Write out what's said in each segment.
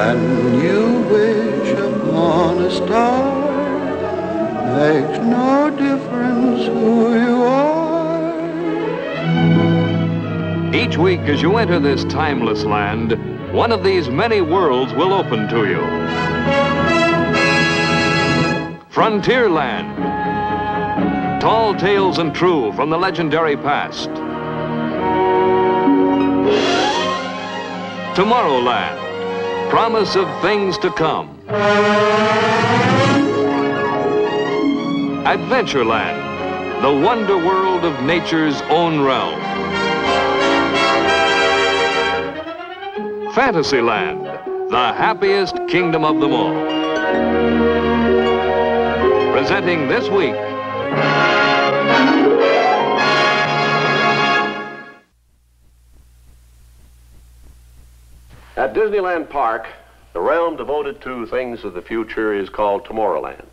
When you wish upon a star, makes no difference who you are. Each week as you enter this timeless land, one of these many worlds will open to you. Frontierland. Tall tales and true from the legendary past. Tomorrowland. Promise of things to come. Adventureland. The wonder world of nature's own realm. Fantasyland, the happiest kingdom of them all. Presenting this week, at Disneyland Park, the realm devoted to things of the future is called Tomorrowland.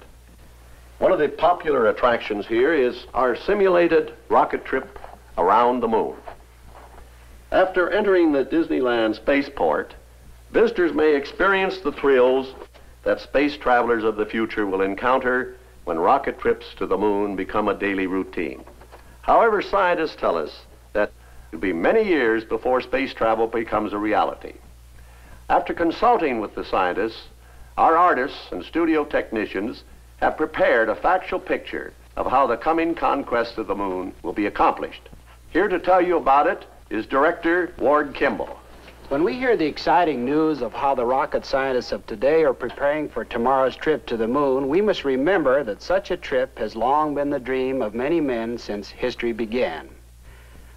One of the popular attractions here is our simulated rocket trip around the moon. After entering the Disneyland spaceport, visitors may experience the thrills that space travelers of the future will encounter when rocket trips to the moon become a daily routine. However, scientists tell us that it will be many years before space travel becomes a reality. After consulting with the scientists, our artists and studio technicians have prepared a factual picture of how the coming conquest of the moon will be accomplished. Here to tell you about it is director Ward Kimball. When we hear the exciting news of how the rocket scientists of today are preparing for tomorrow's trip to the moon, we must remember that such a trip has long been the dream of many men since history began.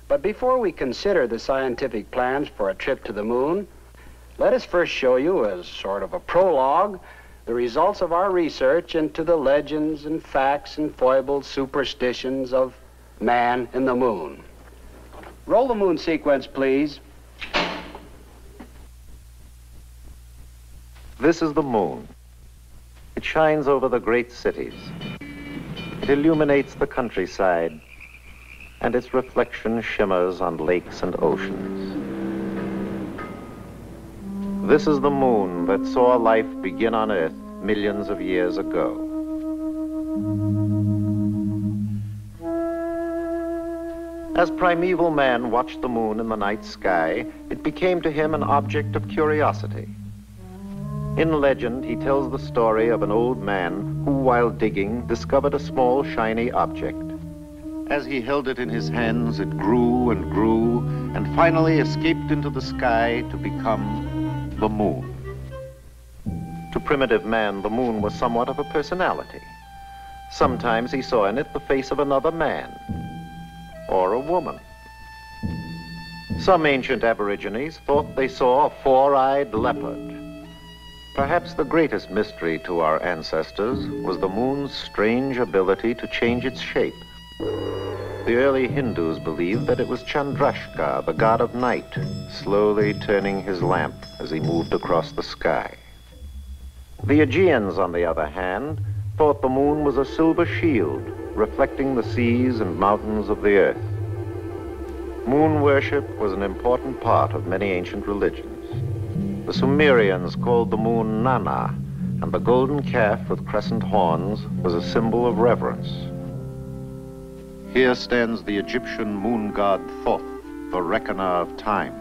But before we consider the scientific plans for a trip to the moon, let us first show you, as sort of a prologue, the results of our research into the legends and facts and foibles, superstitions of man and the moon. Roll the moon sequence, please. This is the moon. It shines over the great cities. It illuminates the countryside, and its reflection shimmers on lakes and oceans. This is the moon that saw life begin on Earth millions of years ago. As primeval man watched the moon in the night sky, it became to him an object of curiosity. In legend, he tells the story of an old man who, while digging, discovered a small, shiny object. As he held it in his hands, it grew and grew, and finally escaped into the sky to become the moon. To primitive man, the moon was somewhat of a personality. Sometimes he saw in it the face of another man, or a woman. Some ancient aborigines thought they saw a four-eyed leopard. Perhaps the greatest mystery to our ancestors was the moon's strange ability to change its shape. The early Hindus believed that it was Chandrashka, the god of night, slowly turning his lamp as he moved across the sky. The Aegeans, on the other hand, thought the moon was a silver shield, reflecting the seas and mountains of the earth. Moon worship was an important part of many ancient religions. The Sumerians called the moon Nana, and the golden calf with crescent horns was a symbol of reverence. Here stands the Egyptian moon god Thoth, the reckoner of time.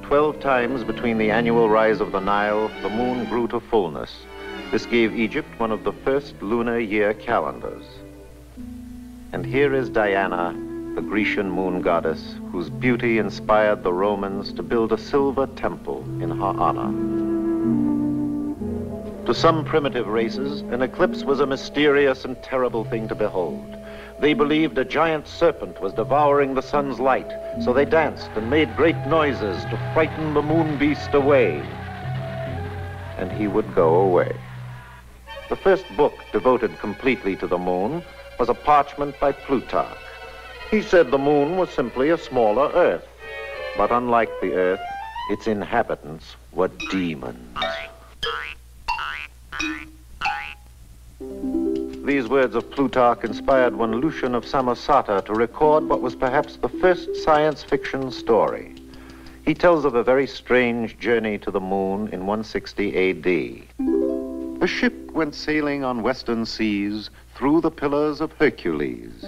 12 times between the annual rise of the Nile, the moon grew to fullness. This gave Egypt one of the first lunar year calendars. And here is Diana, the Grecian moon goddess, whose beauty inspired the Romans to build a silver temple in her honor. To some primitive races, an eclipse was a mysterious and terrible thing to behold. They believed a giant serpent was devouring the sun's light, so they danced and made great noises to frighten the moon beast away. And he would go away. The first book devoted completely to the moon was a parchment by Plutarch. He said the moon was simply a smaller Earth, but unlike the Earth, its inhabitants were demons. These words of Plutarch inspired one Lucian of Samosata to record what was perhaps the first science fiction story. He tells of a very strange journey to the moon in 160 A.D. A ship went sailing on western seas through the pillars of Hercules.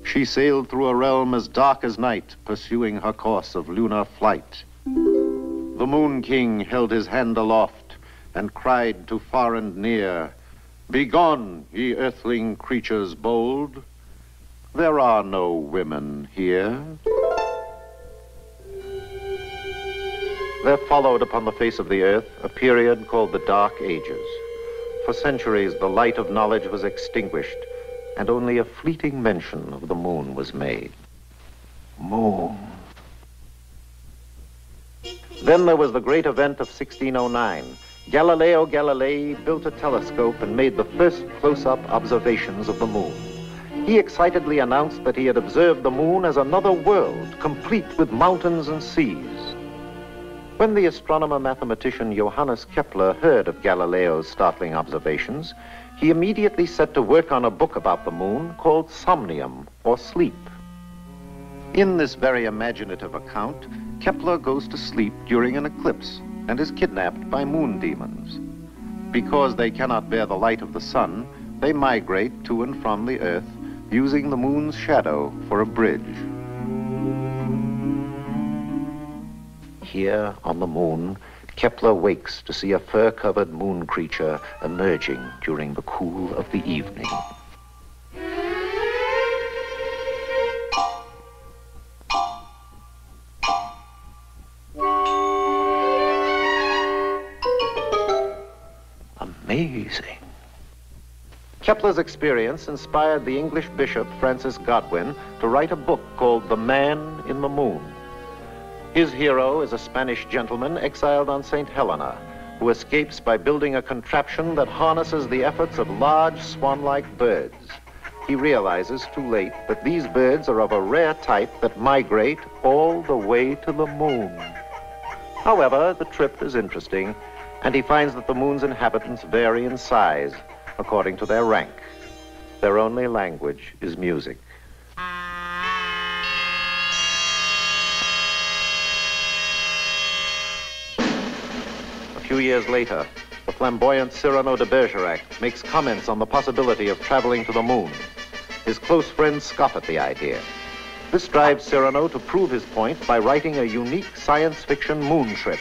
She sailed through a realm as dark as night, pursuing her course of lunar flight. The Moon King held his hand aloft and cried to far and near, "Begone, ye earthling creatures bold, there are no women here." There followed upon the face of the earth a period called the Dark Ages. For centuries, the light of knowledge was extinguished, and only a fleeting mention of the moon was made. Moon. Then there was the great event of 1609. Galileo Galilei built a telescope and made the first close-up observations of the moon. He excitedly announced that he had observed the moon as another world, complete with mountains and seas. When the astronomer-mathematician Johannes Kepler heard of Galileo's startling observations, he immediately set to work on a book about the moon called Somnium, or Sleep. In this very imaginative account, Kepler goes to sleep during an eclipse and is kidnapped by moon demons. Because they cannot bear the light of the sun, they migrate to and from the earth, using the moon's shadow for a bridge. Here on the moon, Kepler wakes to see a fur-covered moon creature emerging during the cool of the evening. Amazing. Kepler's experience inspired the English bishop Francis Godwin to write a book called The Man in the Moon. His hero is a Spanish gentleman exiled on St. Helena, who escapes by building a contraption that harnesses the efforts of large swan-like birds. He realizes too late that these birds are of a rare type that migrate all the way to the moon. However, the trip is interesting, and he finds that the moon's inhabitants vary in size according to their rank. Their only language is music. A few years later, the flamboyant Cyrano de Bergerac makes comments on the possibility of traveling to the moon. His close friends scoff at the idea. This drives Cyrano to prove his point by writing a unique science fiction moon trip.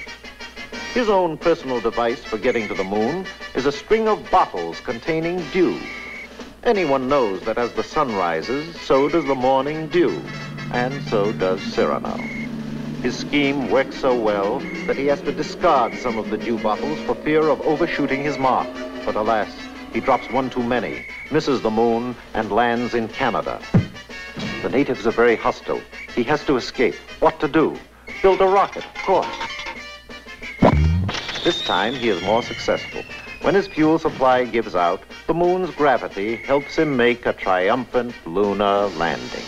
His own personal device for getting to the moon is a string of bottles containing dew. Anyone knows that as the sun rises, so does the morning dew, and so does Cyrano. His scheme works so well that he has to discard some of the dew bottles for fear of overshooting his mark. But alas, he drops one too many, misses the moon, and lands in Canada. The natives are very hostile. He has to escape. What to do? Build a rocket, of course. This time, he is more successful. When his fuel supply gives out, the moon's gravity helps him make a triumphant lunar landing.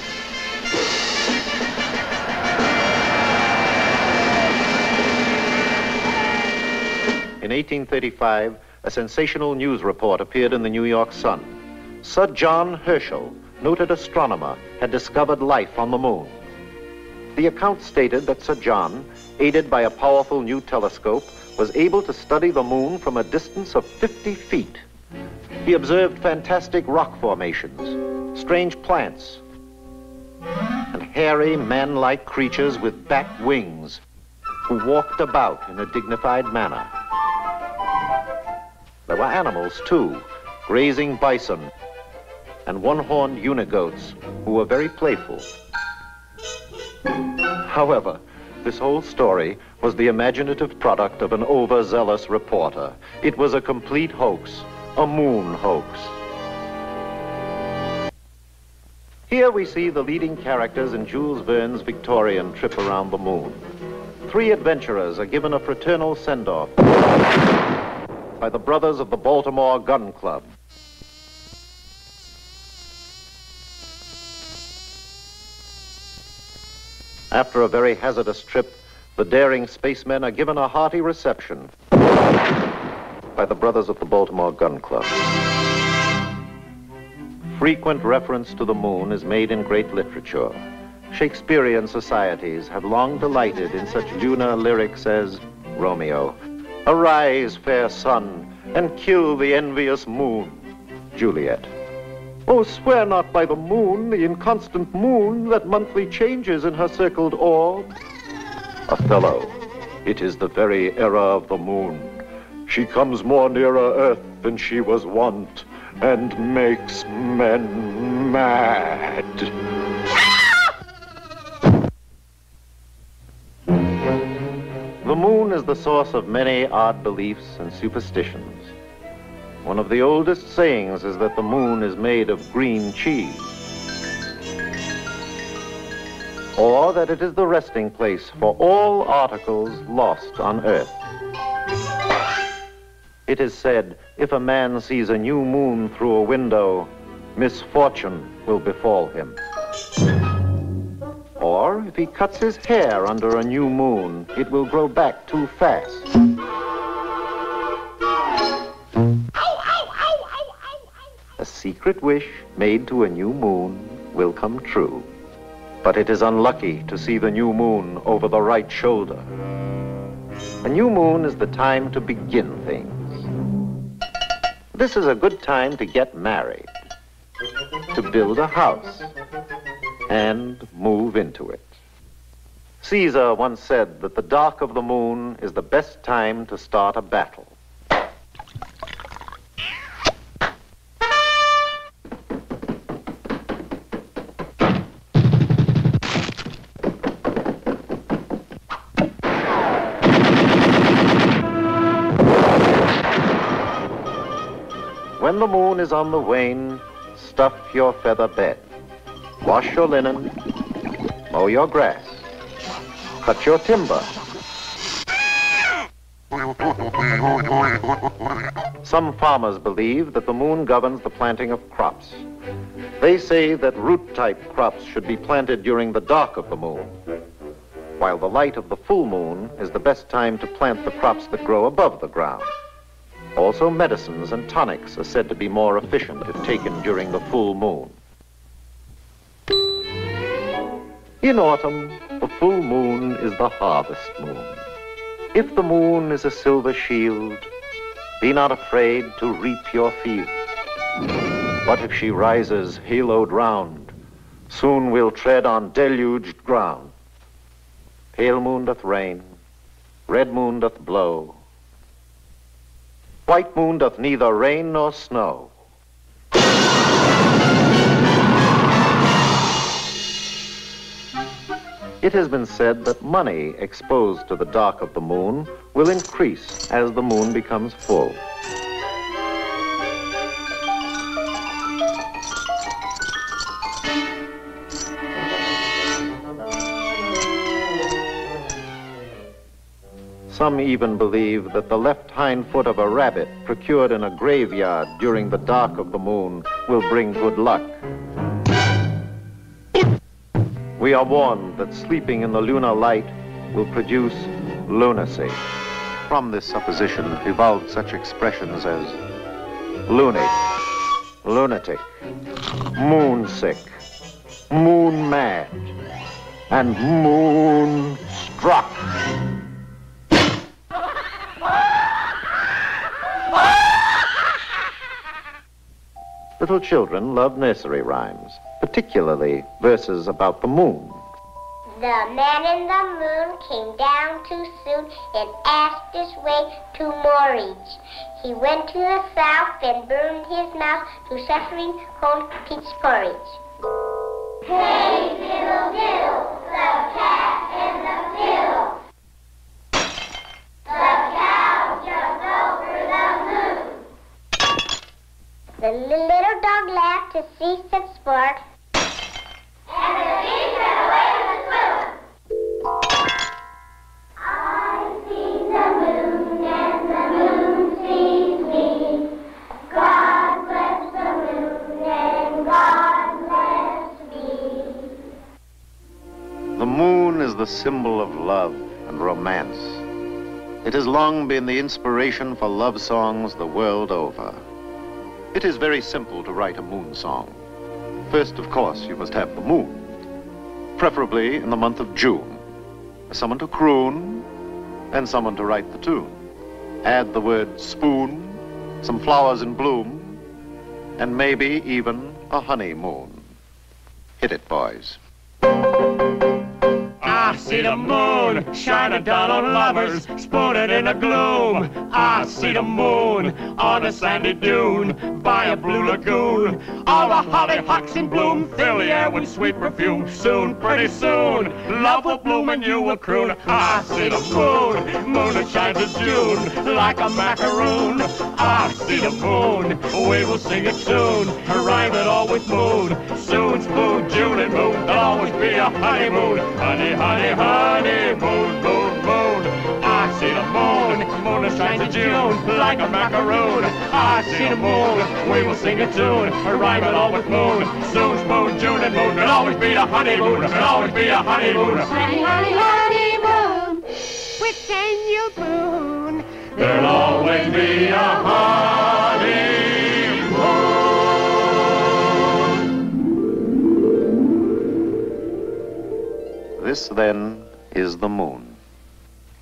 In 1835, a sensational news report appeared in the New York Sun. Sir John Herschel, noted astronomer, had discovered life on the moon. The account stated that Sir John, aided by a powerful new telescope, was able to study the moon from a distance of 50 feet. He observed fantastic rock formations, strange plants, and hairy man-like creatures with bat wings who walked about in a dignified manner. There were animals, too, grazing bison and one-horned unigoats who were very playful. However, this whole story was the imaginative product of an overzealous reporter. It was a complete hoax, a moon hoax. Here we see the leading characters in Jules Verne's Victorian trip around the moon. 3 adventurers are given a fraternal send-off by the brothers of the Baltimore Gun Club. After a very hazardous trip, the daring spacemen are given a hearty reception by the brothers of the Baltimore Gun Club. Frequent reference to the moon is made in great literature. Shakespearean societies have long delighted in such lunar lyrics as Romeo, "Arise, fair sun, and kill the envious moon." Juliet, "Oh, swear not by the moon, the inconstant moon that monthly changes in her circled orb." Othello, "It is the very error of the moon. She comes more nearer earth than she was wont, and makes men mad." The moon is the source of many odd beliefs and superstitions. One of the oldest sayings is that the moon is made of green cheese, or that it is the resting place for all articles lost on Earth. It is said, if a man sees a new moon through a window, misfortune will befall him. Or if he cuts his hair under a new moon, it will grow back too fast. A secret wish made to a new moon will come true. But it is unlucky to see the new moon over the right shoulder. A new moon is the time to begin things. This is a good time to get married, to build a house, and move into it. Caesar once said that the dark of the moon is the best time to start a battle. When the moon is on the wane, stuff your feather bed. Wash your linen, mow your grass, cut your timber. Some farmers believe that the moon governs the planting of crops. They say that root-type crops should be planted during the dark of the moon, while the light of the full moon is the best time to plant the crops that grow above the ground. Also, medicines and tonics are said to be more efficient if taken during the full moon. In autumn, the full moon is the harvest moon. If the moon is a silver shield, be not afraid to reap your fields. But if she rises haloed round, soon we'll tread on deluged ground. Pale moon doth rain, red moon doth blow, white moon doth neither rain nor snow. It has been said that money exposed to the dark of the moon will increase as the moon becomes full. Some even believe that the left hind foot of a rabbit procured in a graveyard during the dark of the moon will bring good luck. We are warned that sleeping in the lunar light will produce lunacy. From this supposition evolved such expressions as loony, lunatic, moonsick, moon mad, and moonstruck. Little children love nursery rhymes, particularly verses about the moon. The man in the moon came down too soon and asked his way to Morridge. He went to the south and burned his mouth to suffering cold peach porridge. Hey, diddle, diddle, the cat and the fiddle. The cow jumped over the moon. The little dog laughed to see such sport, and the fish ran away with the squirrel. I see the moon and the moon sees me. God bless the moon and God bless me. The moon is the symbol of love and romance. It has long been the inspiration for love songs the world over. It is very simple to write a moon song. First, of course, you must have the moon. preferably in the month of June. Someone to croon and someone to write the tune. Add the word spoon, some flowers in bloom, and maybe even a honeymoon. Hit it, boys. I see the moon shining down on lovers, spooning in the gloom. I see the moon on a sandy dune by a blue lagoon. All the hollyhocks in bloom fill the air with sweet perfume. Soon, pretty soon, love will bloom and you will croon. I see the moon that shines in June like a macaroon. I see the moon, we will sing it soon, rhyme it all with moon. Soon, spoon, June and moon, there'll always be a honeymoon. Honey, honey, honey, moon, moon, moon. I see the moon that shines in June like a macaroon. I see the moon, we will sing a tune, rhyme it all with moon. Soon, spoon, June and moon, there'll always be a honeymoon. There'll always be a honeymoon. Honey, honey, honeymoon, with Daniel Boone. There'll always be a honeymoon. This, then, is the moon.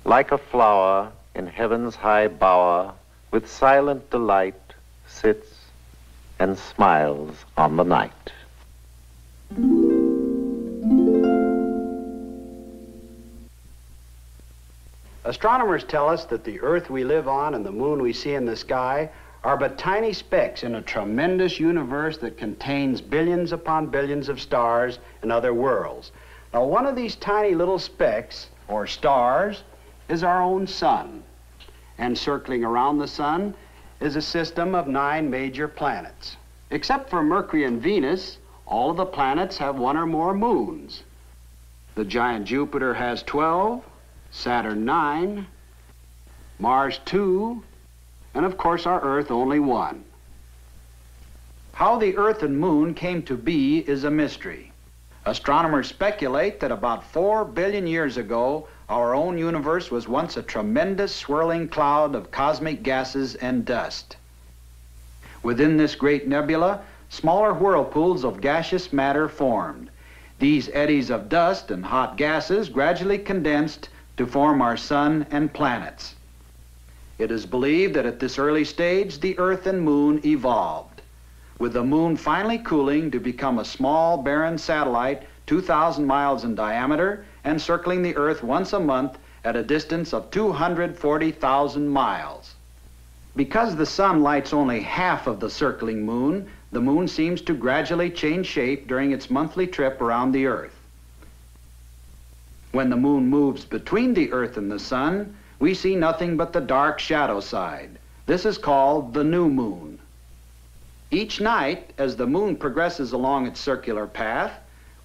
Like a flower in heaven's high bower, with silent delight, sits and smiles on the night. Astronomers tell us that the Earth we live on and the moon we see in the sky are but tiny specks in a tremendous universe that contains billions upon billions of stars and other worlds. Now, one of these tiny little specks, or stars, is our own sun. And circling around the sun is a system of 9 major planets. Except for Mercury and Venus, all of the planets have 1 or more moons. The giant Jupiter has 12, Saturn 9, Mars 2, and of course our Earth only 1. How the Earth and moon came to be is a mystery. Astronomers speculate that about 4 billion years ago, our own universe was once a tremendous swirling cloud of cosmic gases and dust. Within this great nebula, smaller whirlpools of gaseous matter formed. These eddies of dust and hot gases gradually condensed to form our sun and planets. It is believed that at this early stage, the Earth and moon evolved, with the moon finally cooling to become a small, barren satellite 2,000 miles in diameter and circling the Earth once a month at a distance of 240,000 miles. Because the sun lights only half of the circling moon, the moon seems to gradually change shape during its monthly trip around the Earth. When the moon moves between the Earth and the sun, we see nothing but the dark shadow side. This is called the new moon. Each night, as the moon progresses along its circular path,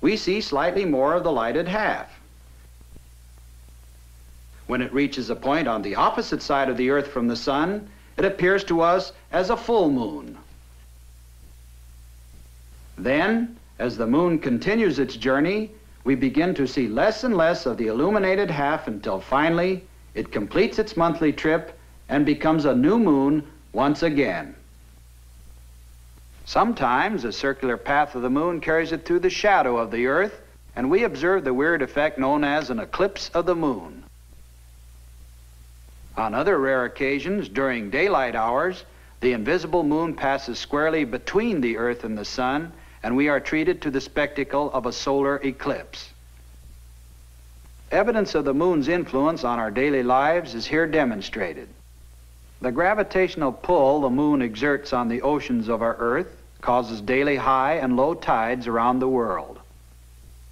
we see slightly more of the lighted half. When it reaches a point on the opposite side of the Earth from the sun, it appears to us as a full moon. Then, as the moon continues its journey, we begin to see less and less of the illuminated half until finally it completes its monthly trip and becomes a new moon once again. Sometimes the circular path of the moon carries it through the shadow of the Earth, and we observe the weird effect known as an eclipse of the moon. On other rare occasions, during daylight hours, the invisible moon passes squarely between the Earth and the sun, and we are treated to the spectacle of a solar eclipse. Evidence of the moon's influence on our daily lives is here demonstrated. The gravitational pull the moon exerts on the oceans of our Earth causes daily high and low tides around the world.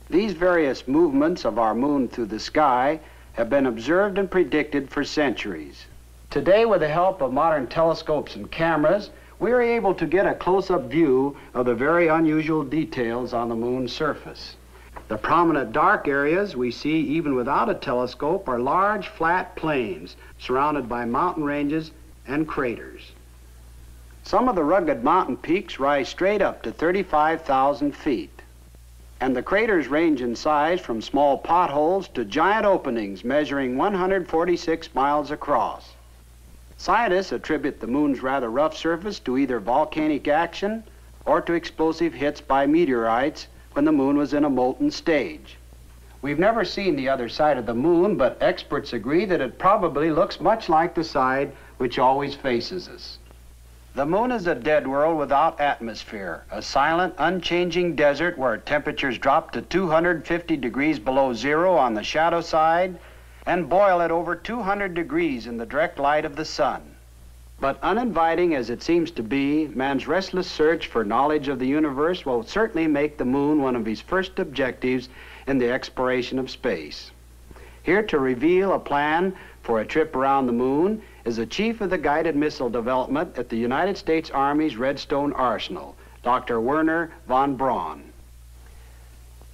These various movements of our moon through the sky have been observed and predicted for centuries. Today, with the help of modern telescopes and cameras, we are able to get a close-up view of the very unusual details on the moon's surface. The prominent dark areas we see even without a telescope are large, flat plains surrounded by mountain ranges and craters. Some of the rugged mountain peaks rise straight up to 35,000 feet. And the craters range in size from small potholes to giant openings measuring 146 miles across. Scientists attribute the moon's rather rough surface to either volcanic action or to explosive hits by meteorites when the moon was in a molten stage. We've never seen the other side of the moon, but experts agree that it probably looks much like the side which always faces us. The moon is a dead world without atmosphere, a silent, unchanging desert where temperatures drop to 250 degrees below zero on the shadow side and boil at over 200 degrees in the direct light of the sun. But uninviting as it seems to be, man's restless search for knowledge of the universe will certainly make the moon one of his first objectives in the exploration of space. Here to reveal a plan for a trip around the moon is the chief of the guided missile development at the United States Army's Redstone Arsenal, Dr. Wernher von Braun.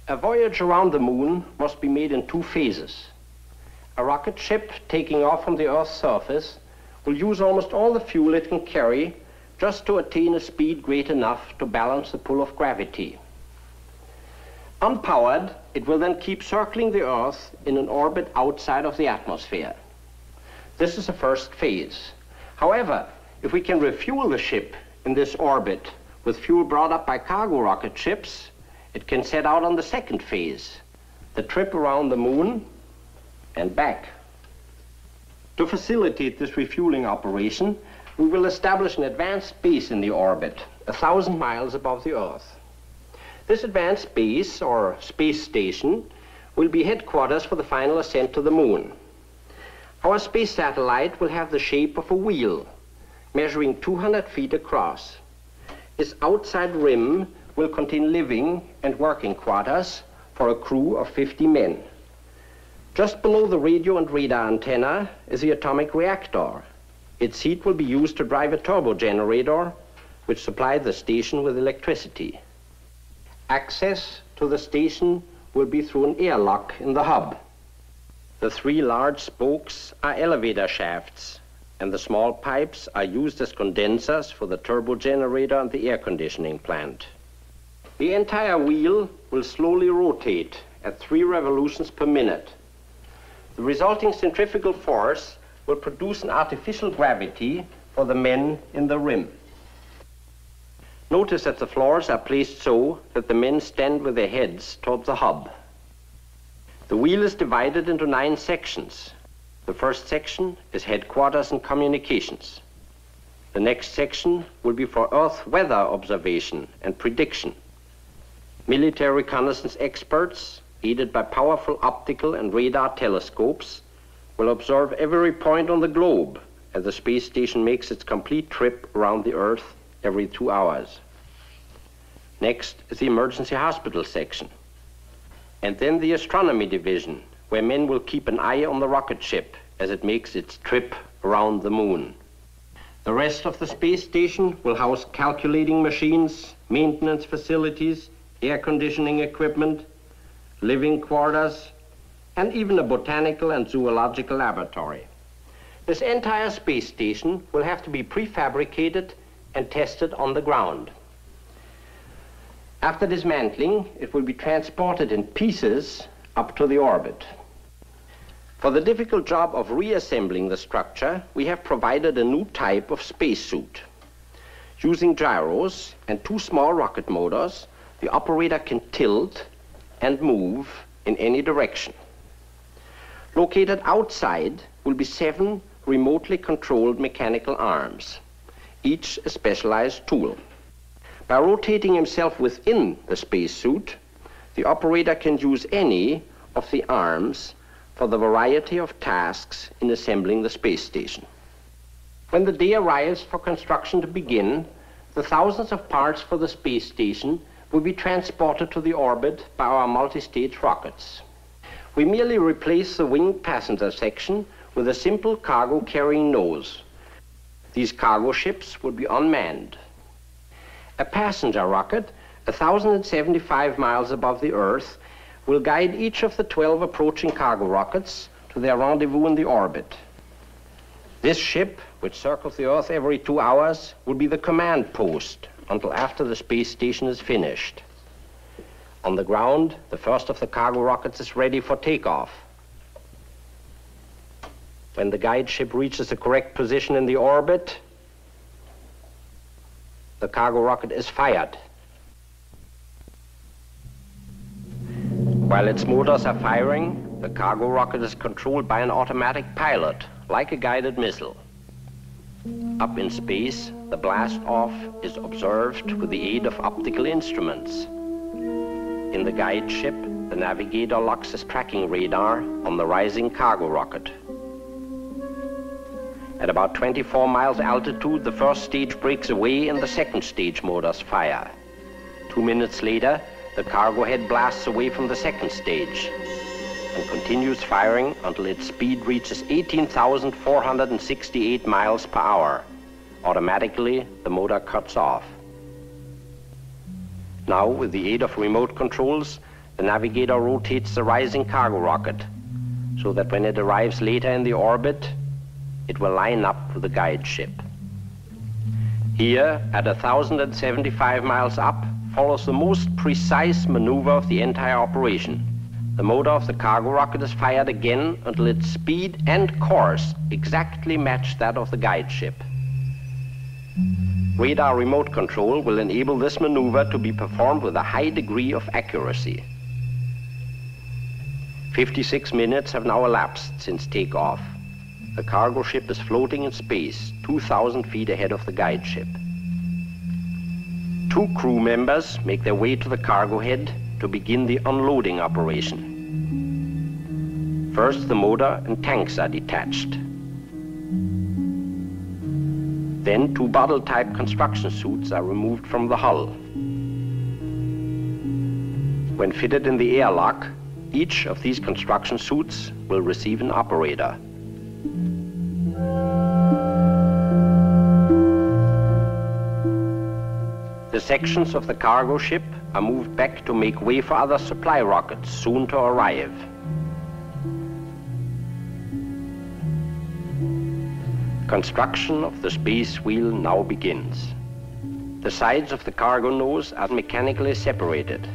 A voyage around the moon must be made in two phases. A rocket ship taking off from the Earth's surface will use almost all the fuel it can carry just to attain a speed great enough to balance the pull of gravity. Unpowered, it will then keep circling the Earth in an orbit outside of the atmosphere. This is the first phase. However, if we can refuel the ship in this orbit with fuel brought up by cargo rocket ships, it can set out on the second phase, the trip around the moon and back. To facilitate this refueling operation, we will establish an advanced base in the orbit, 1,000 miles above the Earth. This advanced base, or space station, will be headquarters for the final ascent to the moon. Our space satellite will have the shape of a wheel, measuring 200 feet across. Its outside rim will contain living and working quarters for a crew of 50 men. Just below the radio and radar antenna is the atomic reactor. Its heat will be used to drive a turbo generator, which supplies the station with electricity. Access to the station will be through an airlock in the hub. The three large spokes are elevator shafts, and the small pipes are used as condensers for the turbo generator and the air conditioning plant. The entire wheel will slowly rotate at 3 revolutions per minute. The resulting centrifugal force will produce an artificial gravity for the men in the rim. Notice that the floors are placed so that the men stand with their heads toward the hub. The wheel is divided into 9 sections. The first section is headquarters and communications. The next section will be for Earth weather observation and prediction. Military reconnaissance experts, aided by powerful optical and radar telescopes, will observe every point on the globe as the space station makes its complete trip around the Earth every 2 hours. Next is the emergency hospital section, and then the astronomy division, where men will keep an eye on the rocket ship as it makes its trip around the moon. The rest of the space station will house calculating machines, maintenance facilities, air conditioning equipment, living quarters, and even a botanical and zoological laboratory. This entire space station will have to be prefabricated and tested on the ground. After dismantling, it will be transported in pieces up to the orbit. For the difficult job of reassembling the structure, we have provided a new type of spacesuit. Using gyros and 2 small rocket motors, the operator can tilt and move in any direction. Located outside will be 7 remotely controlled mechanical arms, each a specialized tool. By rotating himself within the spacesuit, the operator can use any of the arms for the variety of tasks in assembling the space station. When the day arrives for construction to begin, the thousands of parts for the space station will be transported to the orbit by our multi-stage rockets. We merely replace the winged passenger section with a simple cargo carrying nose. These cargo ships will be unmanned. A passenger rocket, 1,075 miles above the Earth, will guide each of the 12 approaching cargo rockets to their rendezvous in the orbit. This ship, which circles the Earth every 2 hours, will be the command post until after the space station is finished. On the ground, the first of the cargo rockets is ready for takeoff. When the guide ship reaches the correct position in the orbit, the cargo rocket is fired. While its motors are firing, the cargo rocket is controlled by an automatic pilot, like a guided missile. Up in space, the blast-off is observed with the aid of optical instruments. In the guide ship, the navigator locks his tracking radar on the rising cargo rocket. At about 24 miles altitude, the first stage breaks away and the second stage motors fire. 2 minutes later, the cargo head blasts away from the second stage and continues firing until its speed reaches 18,468 miles per hour. Automatically, the motor cuts off. Now, with the aid of remote controls, the navigator rotates the rising cargo rocket so that when it arrives later in the orbit, it will line up with the guide ship. Here, at 1,075 miles up, follows the most precise maneuver of the entire operation. The motor of the cargo rocket is fired again until its speed and course exactly match that of the guide ship. Radar remote control will enable this maneuver to be performed with a high degree of accuracy. 56 minutes have now elapsed since takeoff. The cargo ship is floating in space, 2,000 feet ahead of the guide ship. 2 crew members make their way to the cargo head to begin the unloading operation. First, the motor and tanks are detached. Then 2 bottle-type construction suits are removed from the hull. When fitted in the airlock, each of these construction suits will receive an operator. The sections of the cargo ship are moved back to make way for other supply rockets soon to arrive. Construction of the space wheel now begins. The sides of the cargo nose are mechanically separated.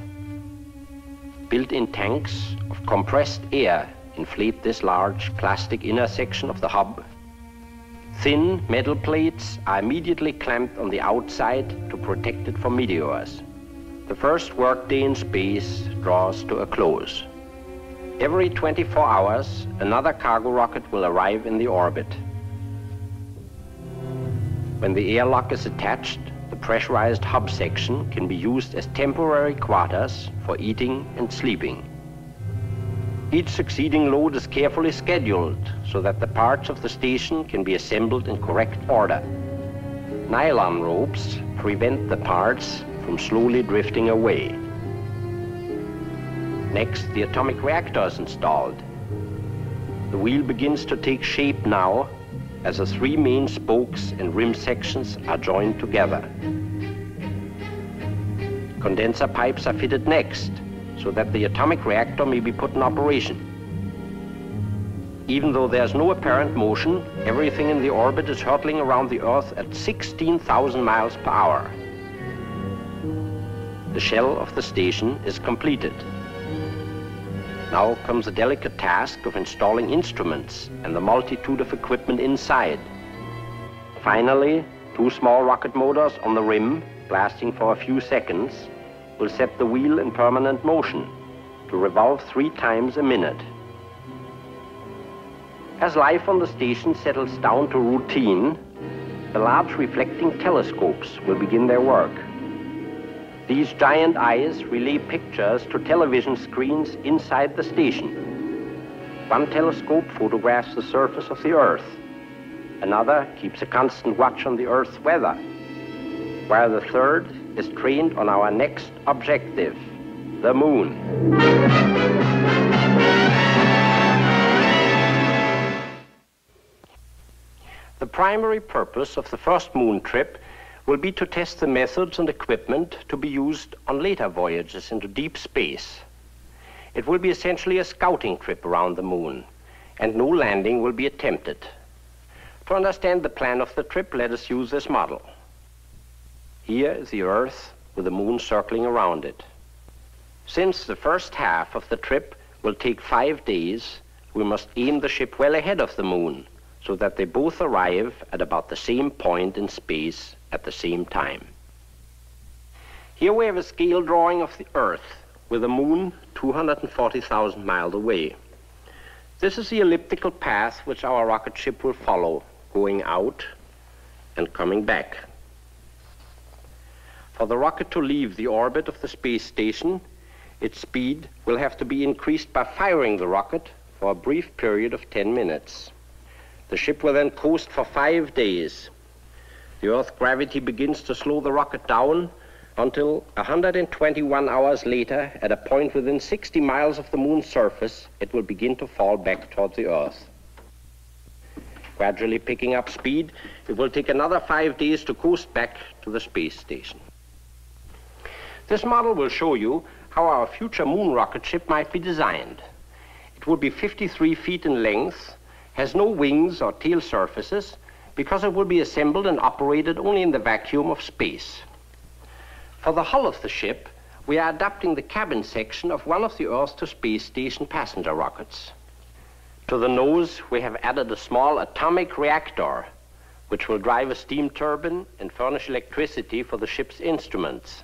Built-in tanks of compressed air inflate this large plastic inner section of the hub. Thin metal plates are immediately clamped on the outside to protect it from meteors. The first workday in space draws to a close. Every 24 hours, another cargo rocket will arrive in the orbit. When the airlock is attached, the pressurized hub section can be used as temporary quarters for eating and sleeping. Each succeeding load is carefully scheduled so that the parts of the station can be assembled in correct order. Nylon ropes prevent the parts from slowly drifting away. Next, the atomic reactor is installed. The wheel begins to take shape now as the 3 main spokes and rim sections are joined together. Condenser pipes are fitted next, so that the atomic reactor may be put in operation. Even though there's no apparent motion, everything in the orbit is hurtling around the Earth at 16,000 miles per hour. The shell of the station is completed. Now comes the delicate task of installing instruments and the multitude of equipment inside. Finally, 2 small rocket motors on the rim, blasting for a few seconds, will set the wheel in permanent motion to revolve 3 times a minute. As life on the station settles down to routine, the large reflecting telescopes will begin their work. These giant eyes relay pictures to television screens inside the station. One telescope photographs the surface of the Earth. Another keeps a constant watch on the Earth's weather, while the third is trained on our next objective, the moon. The primary purpose of the first moon trip will be to test the methods and equipment to be used on later voyages into deep space. It will be essentially a scouting trip around the moon, and no landing will be attempted. To understand the plan of the trip, let us use this model. Here is the Earth with the moon circling around it. Since the first half of the trip will take 5 days, we must aim the ship well ahead of the moon so that they both arrive at about the same point in space at the same time. Here we have a scale drawing of the Earth with the moon 240,000 miles away. This is the elliptical path which our rocket ship will follow, going out and coming back. For the rocket to leave the orbit of the space station, its speed will have to be increased by firing the rocket for a brief period of 10 minutes. The ship will then coast for 5 days. The Earth's gravity begins to slow the rocket down until 121 hours later, at a point within 60 miles of the moon's surface, it will begin to fall back toward the Earth. Gradually picking up speed, it will take another 5 days to coast back to the space station. This model will show you how our future moon rocket ship might be designed. It will be 53 feet in length, has no wings or tail surfaces, because it will be assembled and operated only in the vacuum of space. For the hull of the ship, we are adapting the cabin section of one of the Earth to Space Station passenger rockets. To the nose, we have added a small atomic reactor, which will drive a steam turbine and furnish electricity for the ship's instruments.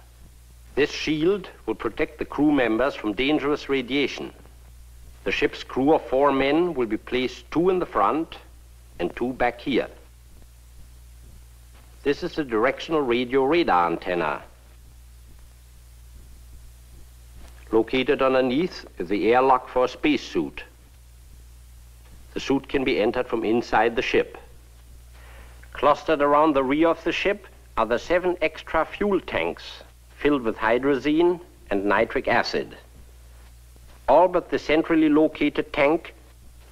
This shield will protect the crew members from dangerous radiation. The ship's crew of 4 men will be placed 2 in the front and 2 back here. This is the directional radio radar antenna. Located underneath is the airlock for a spacesuit. The suit can be entered from inside the ship. Clustered around the rear of the ship are the 7 extra fuel tanks filled with hydrazine and nitric acid. All but the centrally located tank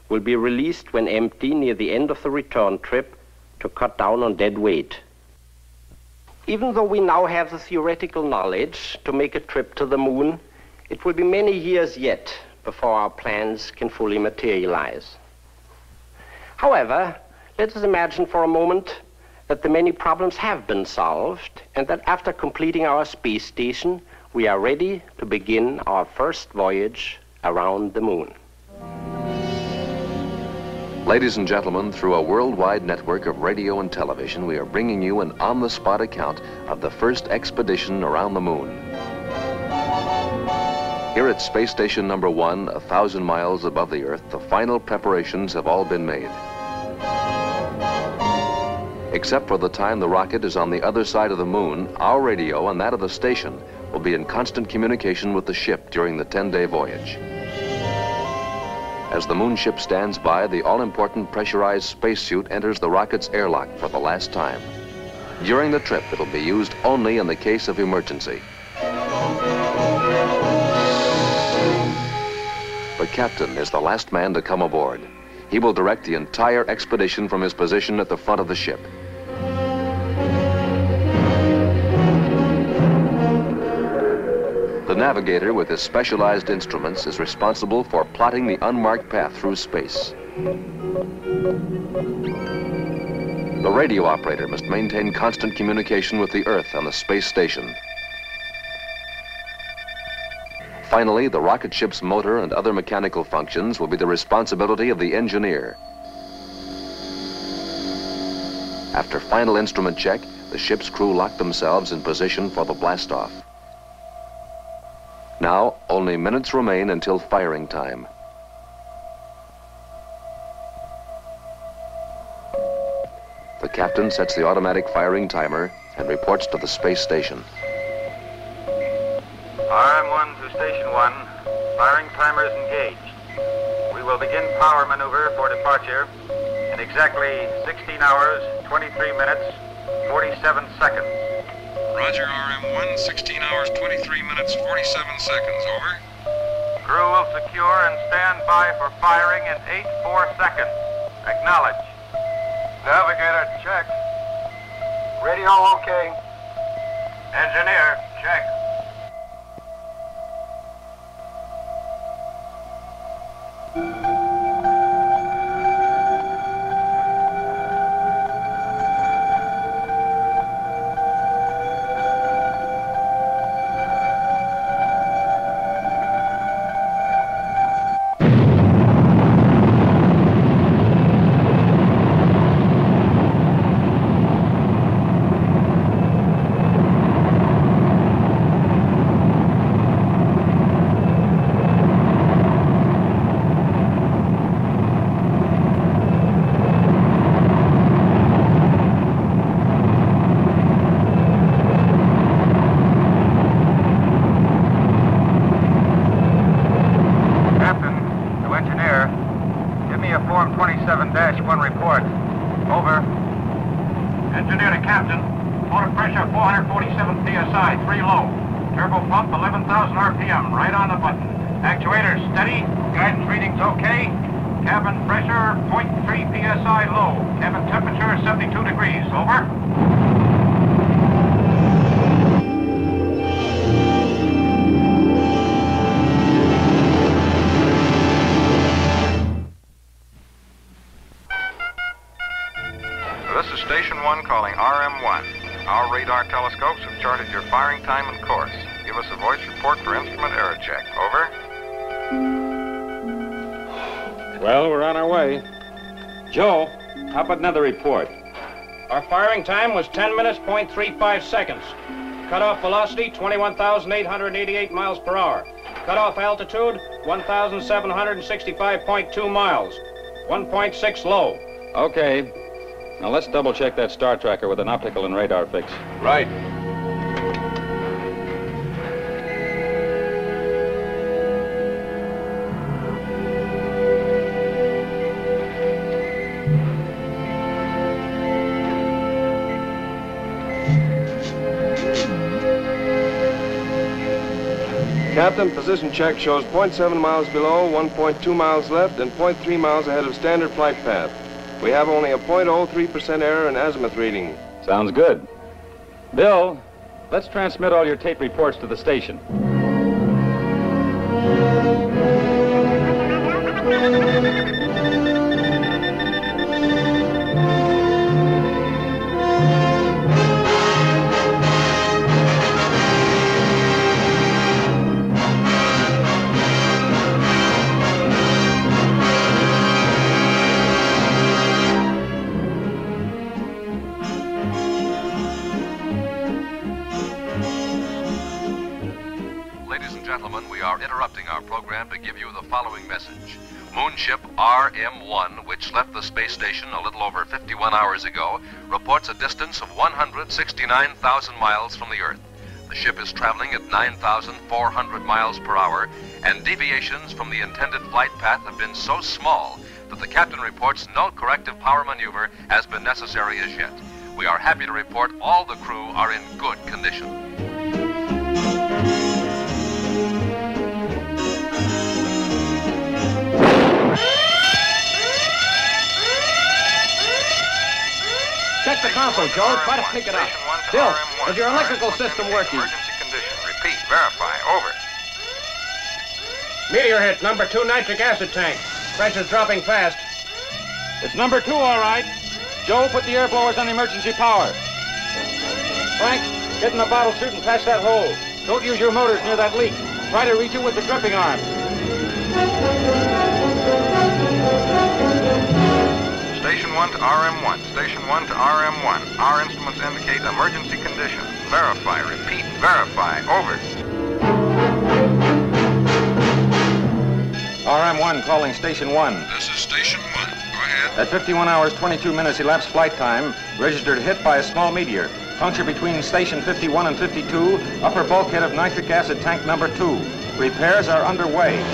will be released when empty near the end of the return trip to cut down on dead weight. Even though we now have the theoretical knowledge to make a trip to the moon, it will be many years yet before our plans can fully materialize. However, let us imagine for a moment that the many problems have been solved and that after completing our space station, we are ready to begin our first voyage around the moon. Ladies and gentlemen, through a worldwide network of radio and television, we are bringing you an on-the-spot account of the first expedition around the moon. Here at Space Station number 1, 1,000 miles above the Earth, the final preparations have all been made. Except for the time the rocket is on the other side of the moon, our radio and that of the station will be in constant communication with the ship during the 10-day voyage. As the moon ship stands by, the all-important pressurized spacesuit enters the rocket's airlock for the last time. During the trip, it'll be used only in the case of emergency. The captain is the last man to come aboard. He will direct the entire expedition from his position at the front of the ship. The navigator, with his specialized instruments, is responsible for plotting the unmarked path through space. The radio operator must maintain constant communication with the Earth on the space station. Finally, the rocket ship's motor and other mechanical functions will be the responsibility of the engineer. After final instrument check, the ship's crew lock themselves in position for the blastoff. Now, only minutes remain until firing time. The captain sets the automatic firing timer and reports to the space station. RM1 to Station 1, firing timer is engaged. We will begin power maneuver for departure in exactly 16 hours, 23 minutes, 47 seconds. Roger, RM1, 16 hours, 23 minutes, 47 seconds, over. Crew will secure and stand by for firing in 8-4 seconds. Acknowledge. Navigator, check. Radio okay. Engineer, check. Captain. Motor pressure 447 psi, 3 low. Turbo pump 11,000 RPM, right on the button. Actuators steady. Guidance readings okay. Cabin pressure 0.3 psi low. Cabin temperature 72 degrees. Over. This is Station 1 calling RM1. Our radar telescopes have charted your firing time and course. Give us a voice report for instrument error check. Over. Well, we're on our way. Joe, how about another report? Our firing time was 10 minutes, 0.35 seconds. Cutoff velocity, 21,888 miles per hour. Cutoff altitude, 1,765.2 miles. 1.6 low. Okay. Now let's double check that star tracker with an optical and radar fix. Right. Captain, position check shows 0.7 miles below, 1.2 miles left, and 0.3 miles ahead of standard flight path. We have only a 0.03% error in azimuth reading. Sounds good. Bill, let's transmit all your tape reports to the station. Gentlemen, we are interrupting our program to give you the following message. Moonship RM1, which left the space station a little over 51 hours ago, reports a distance of 169,000 miles from the Earth. The ship is traveling at 9,400 miles per hour, and deviations from the intended flight path have been so small that the captain reports no corrective power maneuver has been necessary as yet. We are happy to report all the crew are in good condition. Check the console, Joe. Try to pick it up. Bill, is your electrical system working? Emergency condition. Repeat. Verify. Over. Meteor hit, number 2 nitric acid tank. Pressure's dropping fast. It's number 2, all right. Joe, put the air blowers on emergency power. Frank, get in the bottle chute and patch that hole. Don't use your motors near that leak. Try to reach it with the gripping arm. Station 1 to RM1. Station 1 to RM1. Our instruments indicate emergency condition. Verify. Repeat. Verify. Over. RM1 calling Station 1. This is Station 1. Go ahead. At 51 hours, 22 minutes elapsed flight time, registered hit by a small meteor. Puncture between Station 51 and 52, upper bulkhead of nitric acid tank number 2. Repairs are underway.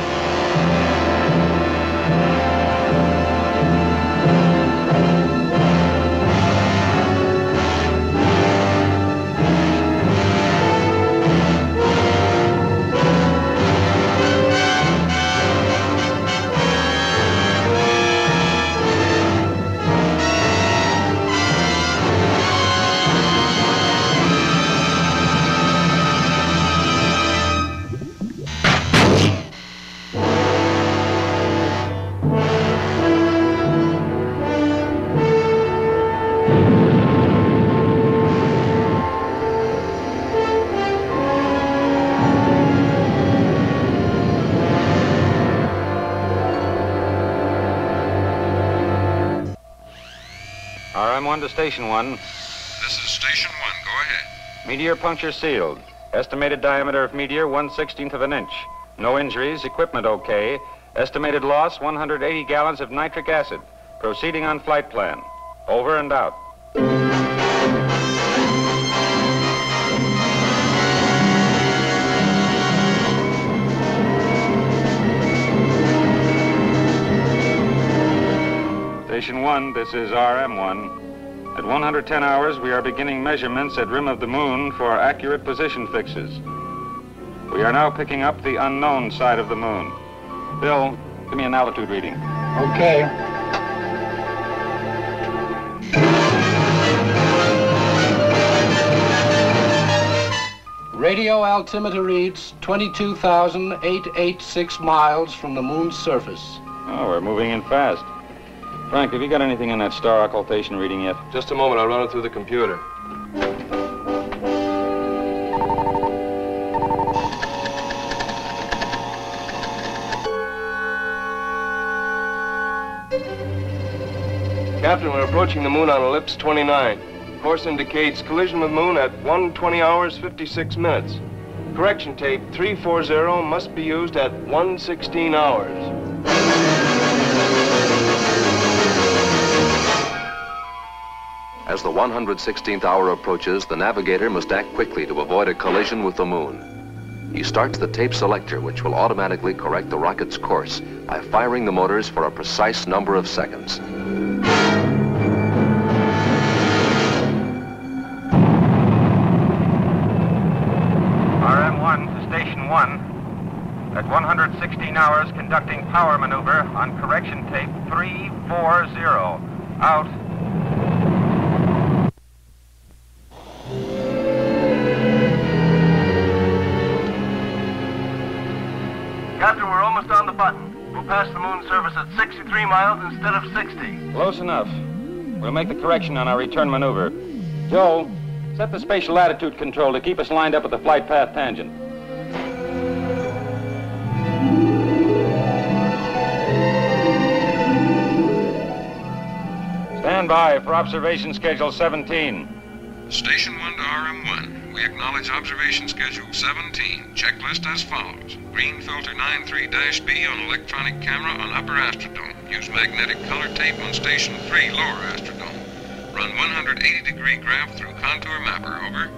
RM1 to Station 1. This is Station 1. Go ahead. Meteor puncture sealed. Estimated diameter of meteor, 1/16 of an inch. No injuries, equipment okay. Estimated loss, 180 gallons of nitric acid. Proceeding on flight plan. Over and out. Station 1, this is RM1. At 110 hours, we are beginning measurements at rim of the moon for accurate position fixes. We are now picking up the unknown side of the moon. Bill, give me an altitude reading. Okay. Radio altimeter reads 22,886 miles from the moon's surface. Oh, we're moving in fast. Frank, have you got anything in that star occultation reading yet? Just a moment, I'll run it through the computer. Captain, we're approaching the moon on ellipse 29. Course indicates collision with moon at 1:20 hours 56 minutes. Correction tape 340 must be used at 1:16 hours. As the 116th hour approaches, the navigator must act quickly to avoid a collision with the moon. He starts the tape selector, which will automatically correct the rocket's course by firing the motors for a precise number of seconds. RM1 to Station 1. At 116 hours, conducting power maneuver on correction tape 340. Out. Captain, we're almost on the button. We'll pass the moon surface at 63 miles instead of 60. Close enough. We'll make the correction on our return maneuver. Joe, set the spatial latitude control to keep us lined up with the flight path tangent. Stand by for observation schedule 17. Station 1 to RM1. We acknowledge observation schedule 17. Checklist as follows. Green filter 93-B on electronic camera on upper astrodome. Use magnetic color tape on station 3 lower astrodome. Run 180-degree graph through contour mapper. Over.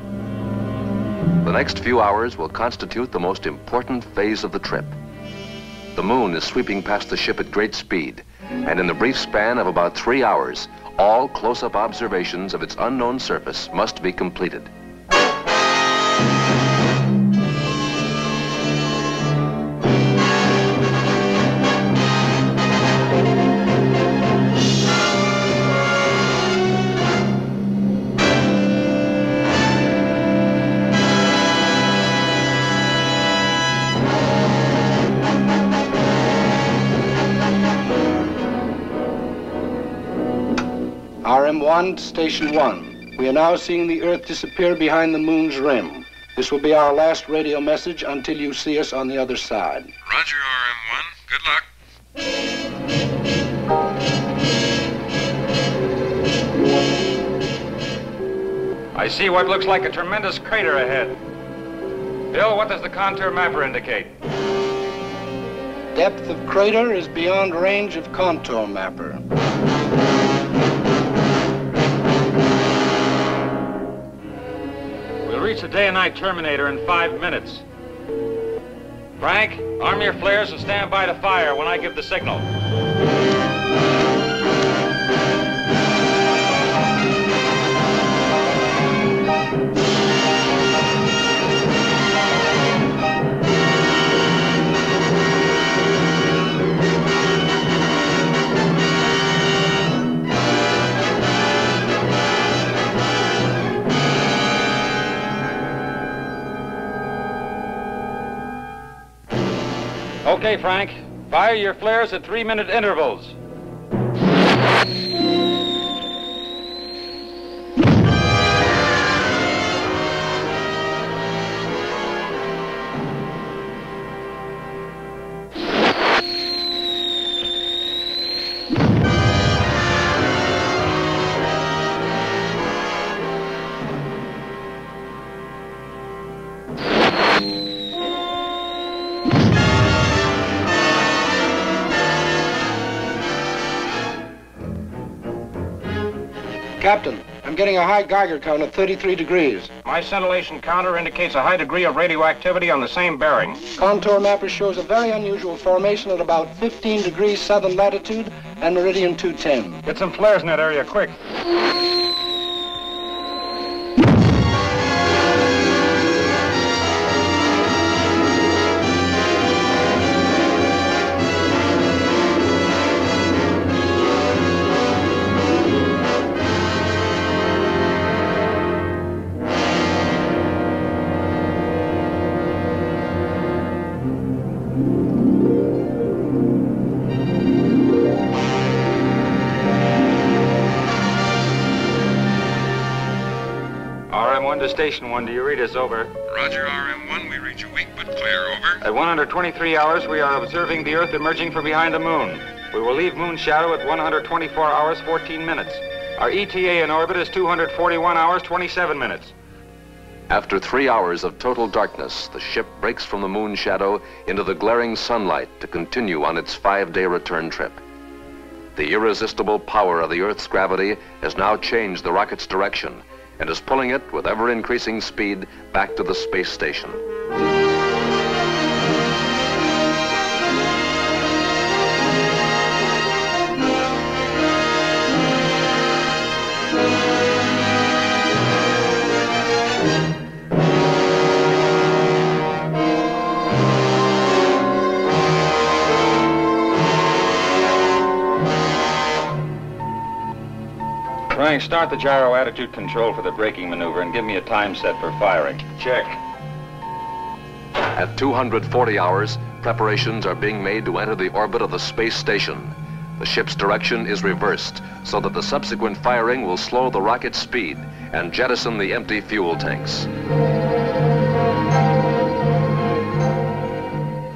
The next few hours will constitute the most important phase of the trip. The moon is sweeping past the ship at great speed, and in the brief span of about 3 hours, all close-up observations of its unknown surface must be completed. RM1 to Station 1. We are now seeing the Earth disappear behind the moon's rim. This will be our last radio message until you see us on the other side. Roger, RM1. Good luck. I see what looks like a tremendous crater ahead. Bill, what does the contour mapper indicate? Depth of crater is beyond range of contour mapper. We'll reach the day and night terminator in 5 minutes. Frank, arm your flares and stand by to fire when I give the signal. Okay, Frank. Fire your flares at 3-minute intervals. Captain, I'm getting a high Geiger count of 33 degrees. My scintillation counter indicates a high degree of radioactivity on the same bearing. Contour mapper shows a very unusual formation at about 15 degrees southern latitude and meridian 210. Get some flares in that area, quick. to Station 1. Do you read us? Over. Roger, RM1, we read you weak but clear. Over. At 123 hours, we are observing the Earth emerging from behind the moon. We will leave moon shadow at 124 hours, 14 minutes. Our ETA in orbit is 241 hours, 27 minutes. After 3 hours of total darkness, the ship breaks from the moon shadow into the glaring sunlight to continue on its 5-day return trip. The irresistible power of the Earth's gravity has now changed the rocket's direction and is pulling it with ever-increasing speed back to the space station. Frank, start the gyro attitude control for the braking maneuver and give me a time set for firing. Check. At 240 hours, preparations are being made to enter the orbit of the space station. The ship's direction is reversed so that the subsequent firing will slow the rocket's speed and jettison the empty fuel tanks.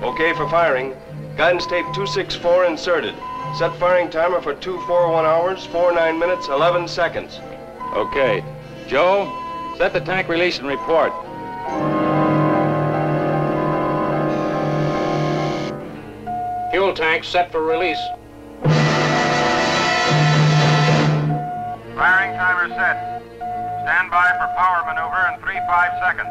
Okay for firing. Guidance tape 264 inserted. Set firing timer for 241 hours, 49 minutes, 11 seconds. Okay. Joe, set the tank release and report. Fuel tank set for release. Firing timer set. Stand by for power maneuver in 3-5 seconds.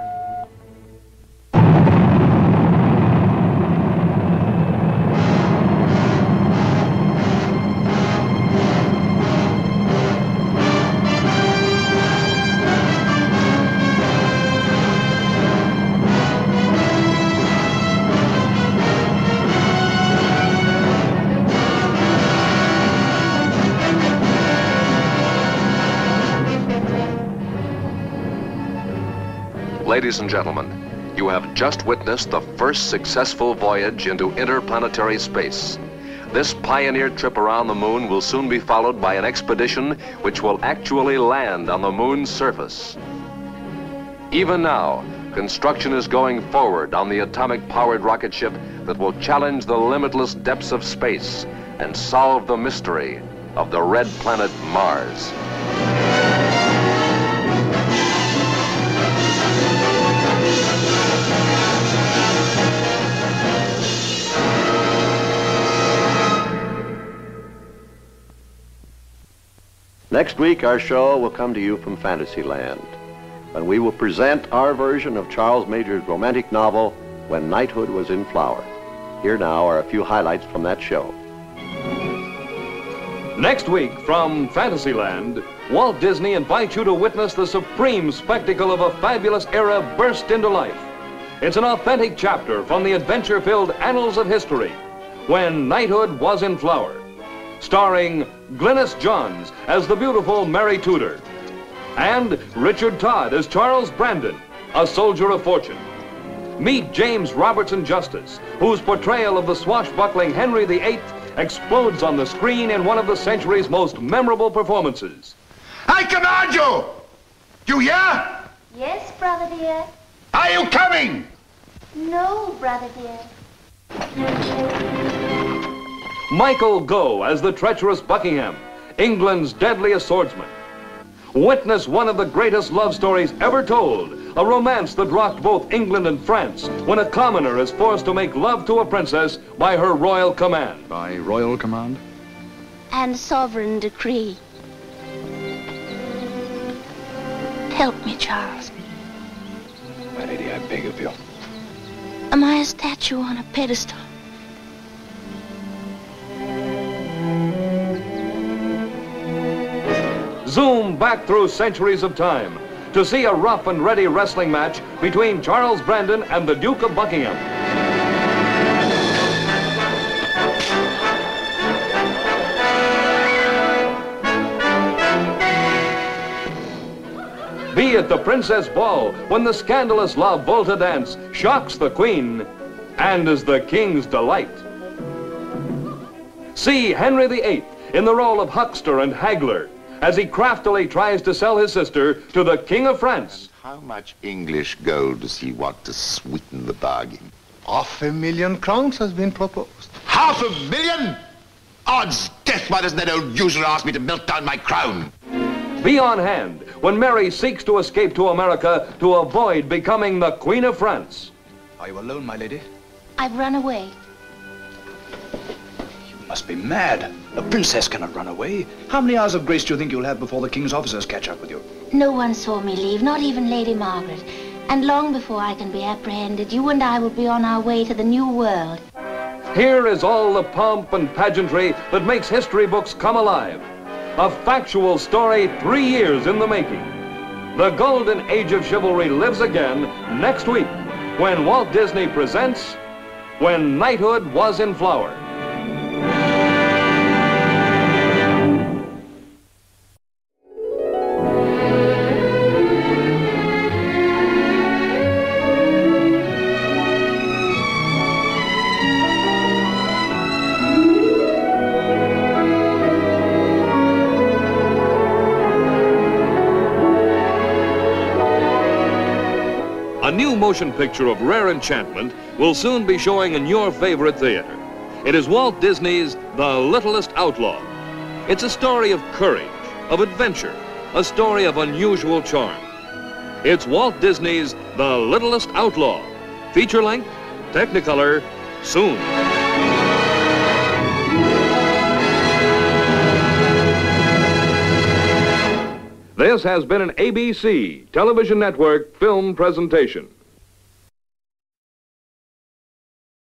Ladies and gentlemen, you have just witnessed the first successful voyage into interplanetary space. This pioneer trip around the moon will soon be followed by an expedition which will actually land on the moon's surface. Even now, construction is going forward on the atomic-powered rocket ship that will challenge the limitless depths of space and solve the mystery of the red planet Mars. Next week, our show will come to you from Fantasyland, and we will present our version of Charles Major's romantic novel, When Knighthood Was in Flower. Here now are a few highlights from that show. Next week, from Fantasyland, Walt Disney invites you to witness the supreme spectacle of a fabulous era burst into life. It's an authentic chapter from the adventure-filled annals of history, When Knighthood Was in Flower, starring Glynis Johns as the beautiful Mary Tudor, and Richard Todd as Charles Brandon, a soldier of fortune. Meet James Robertson Justice, whose portrayal of the swashbuckling Henry VIII explodes on the screen in one of the century's most memorable performances. I command you! You hear? Yes, brother dear. Are you coming? No, brother dear. Michael Gough as the treacherous Buckingham, England's deadliest swordsman. Witness one of the greatest love stories ever told, a romance that rocked both England and France when a commoner is forced to make love to a princess by her royal command. By royal command? And sovereign decree. Help me, Charles. My lady, I beg of you. Am I a statue on a pedestal? Zoom back through centuries of time to see a rough and ready wrestling match between Charles Brandon and the Duke of Buckingham. Be at the Princess Ball when the scandalous La Volta dance shocks the Queen and is the King's delight. See Henry VIII in the role of huckster and haggler as he craftily tries to sell his sister to the King of France, How much English gold does he want to sweeten the bargain? 500,000 crowns has been proposed. 500,000? Odds death, why doesn't that old usurer ask me to melt down my crown? Be on hand when Mary seeks to escape to America to avoid becoming the Queen of France. Are you alone, my lady? I've run away. You must be mad. A princess cannot run away. How many hours of grace do you think you'll have before the king's officers catch up with you? No one saw me leave, not even Lady Margaret. And long before I can be apprehended, you and I will be on our way to the New World. Here is all the pomp and pageantry that makes history books come alive. A factual story 3 years in the making. The golden age of chivalry lives again next week when Walt Disney presents When Knighthood Was in Flower. A new motion picture of rare enchantment will soon be showing in your favorite theater. It is Walt Disney's The Littlest Outlaw. It's a story of courage, of adventure, a story of unusual charm. It's Walt Disney's The Littlest Outlaw. Feature length, Technicolor, soon. This has been an ABC Television Network film presentation.